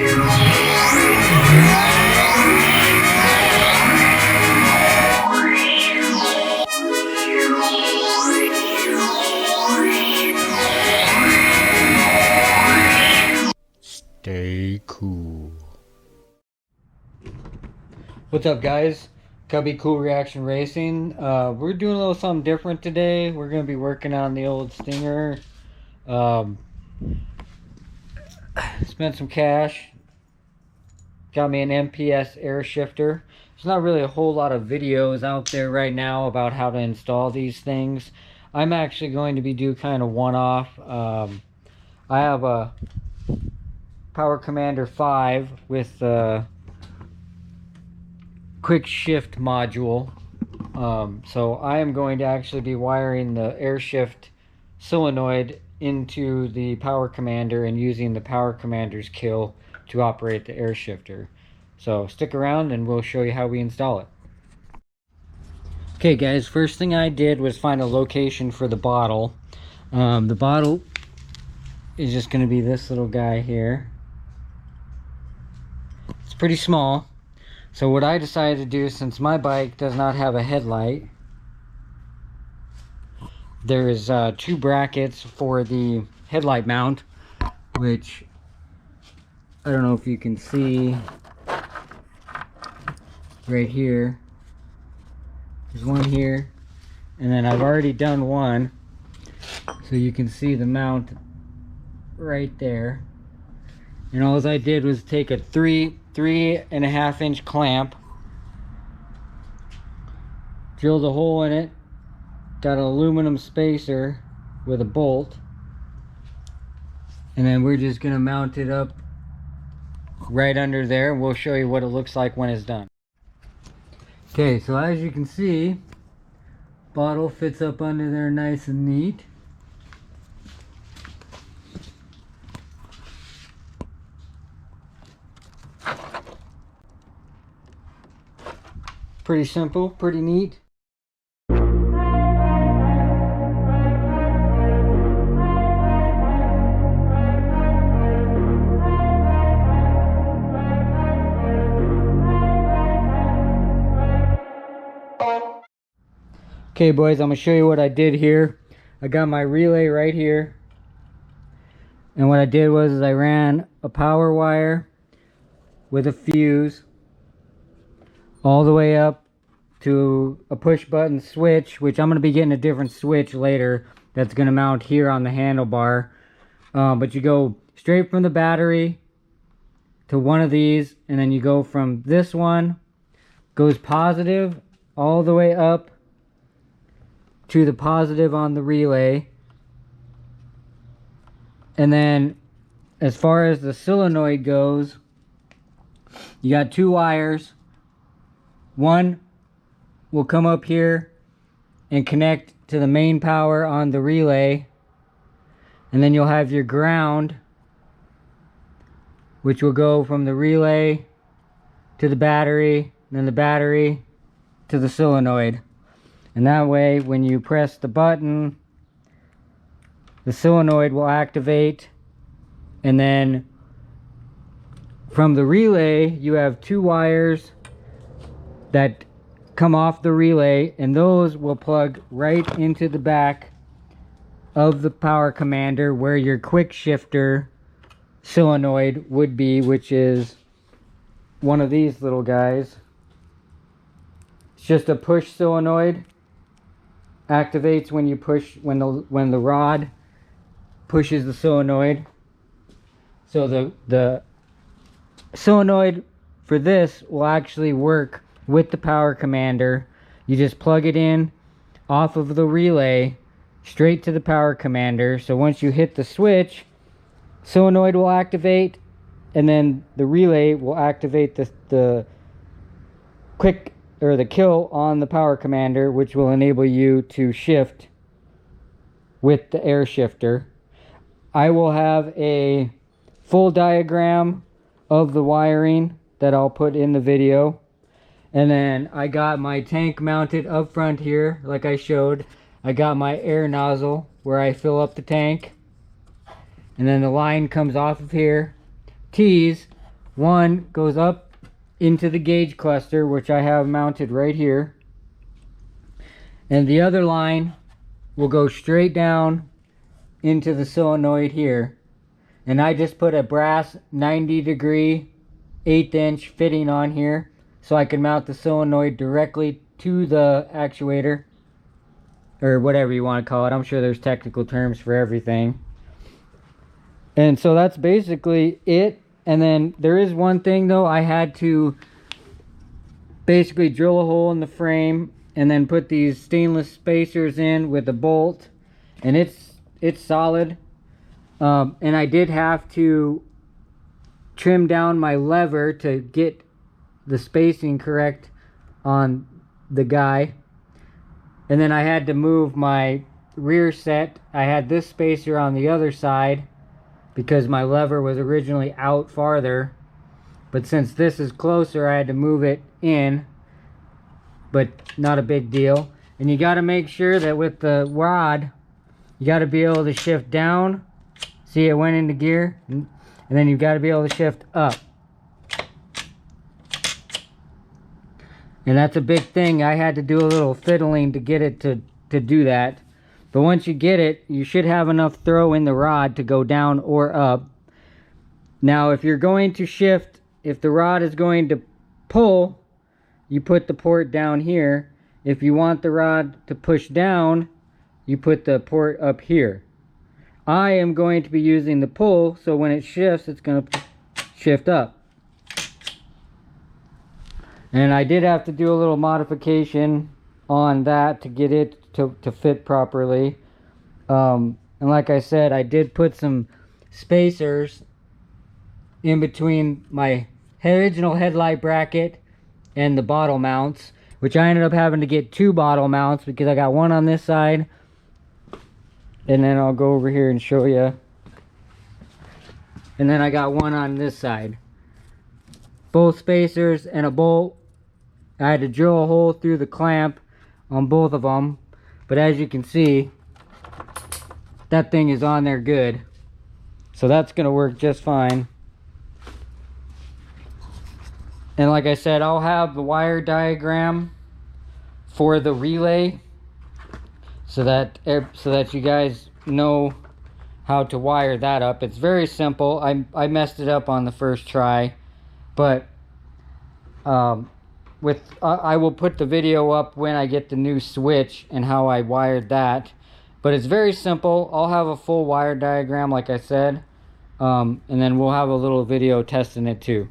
Stay cool. What's up, guys? Cubby Cool Reaction Racing. We're doing a little something different today. We're going to be working on the old Stinger. Spent some cash. Got me an MPS air shifter. There's not really a whole lot of videos out there right now about how to install these things. I'm actually going to be do kind of one-off. I have a Power Commander 5 with the quick shift module. So I am going to actually be wiring the air shift solenoid into the Power Commander and using the Power Commander's kill to operate the air shifter. So stick around and we'll show you how we install it. Okay guys, first thing I did was find a location for the bottle. The bottle is just going to be this little guy here. It's pretty small. So what I decided to do, since my bike does not have a headlight, there is 2 brackets for the headlight mount, which I don't know if you can see right here. There's one here, and then I've already done one, so you can see the mount right there. And all I did was take a 3.5 inch clamp, drilled a hole in it, got an aluminum spacer with a bolt, and then we're just gonna mount it up right under there, and we'll show you what it looks like when it's done. Okay, so as you can see, bottle fits up under there nice and neat. Pretty simple, pretty neat. Okay boys, I'm going to show you what I did here. I got my relay right here. And what I did was I ran a power wire with a fuse all the way up to a push button switch, which I'm going to be getting a different switch later that's going to mount here on the handlebar. But you go straight from the battery to one of these, and then you go from this one, goes positive all the way up to the positive on the relay. And then as far as the solenoid goes, you got 2 wires. One will come up here and connect to the main power on the relay, and then you'll have your ground, which will go from the relay to the battery, and then the battery to the solenoid. And that way, when you press the button, the solenoid will activate, and then from the relay you have 2 wires that come off the relay, and those will plug right into the back of the Power Commander where your quick shifter solenoid would be, which is one of these little guys. It's just a push solenoid. Activates when you push, when the rod pushes the solenoid. So the solenoid for this will actually work with the Power Commander. You just plug it in off of the relay straight to the Power Commander. So once you hit the switch, solenoid will activate, and then the relay will activate the quick or the kill on the Power Commander, which will enable you to shift with the air shifter. I will have a full diagram of the wiring that I'll put in the video. And then I got my tank mounted up front here, like I showed. I got my air nozzle where I fill up the tank. And then the line comes off of here, tees One goes up into the gauge cluster, which I have mounted right here. And the other line will go straight down into the solenoid here. And I just put a brass 90-degree 1/8 inch fitting on here so I can mount the solenoid directly to the actuator, or whatever you want to call it. I'm sure there's technical terms for everything. And so that's basically it. And then there is one thing though, I had to basically drill a hole in the frame and then put these stainless spacers in with a bolt, and it's solid. And I did have to trim down my lever to get the spacing correct on the guy. And then I had to move my rear set. I had this spacer on the other side because my lever was originally out farther, but since this is closer, I had to move it in, but not a big deal. And you got to make sure that with the rod, you got to be able to shift down. See, it went into gear, and then you've got to be able to shift up. And that's a big thing. I had to do a little fiddling to get it to do that. But once you get it, you should have enough throw in the rod to go down or up. Now, if you're going to shift, if the rod is going to pull, you put the port down here. If you want the rod to push down, you put the port up here. I am going to be using the pull, so when it shifts, it's going to shift up. And I did have to do a little modification on that to get it to fit properly. And like I said, I did put some spacers in between my original headlight bracket and the bottle mounts, which I ended up having to get 2 bottle mounts because I got one on this side, and then I'll go over here and show you. And then I got one on this side. Both spacers and a bolt. I had to drill a hole through the clamp on both of them, but as you can see, that thing is on there good. So that's going to work just fine. And like I said, I'll have the wire diagram for the relay so that you guys know how to wire that up. It's very simple. I messed it up on the first try, but I will put the video up when I get the new switch and how I wired that. But it's very simple. I'll have a full wire diagram like I said, and then we'll have a little video testing it too.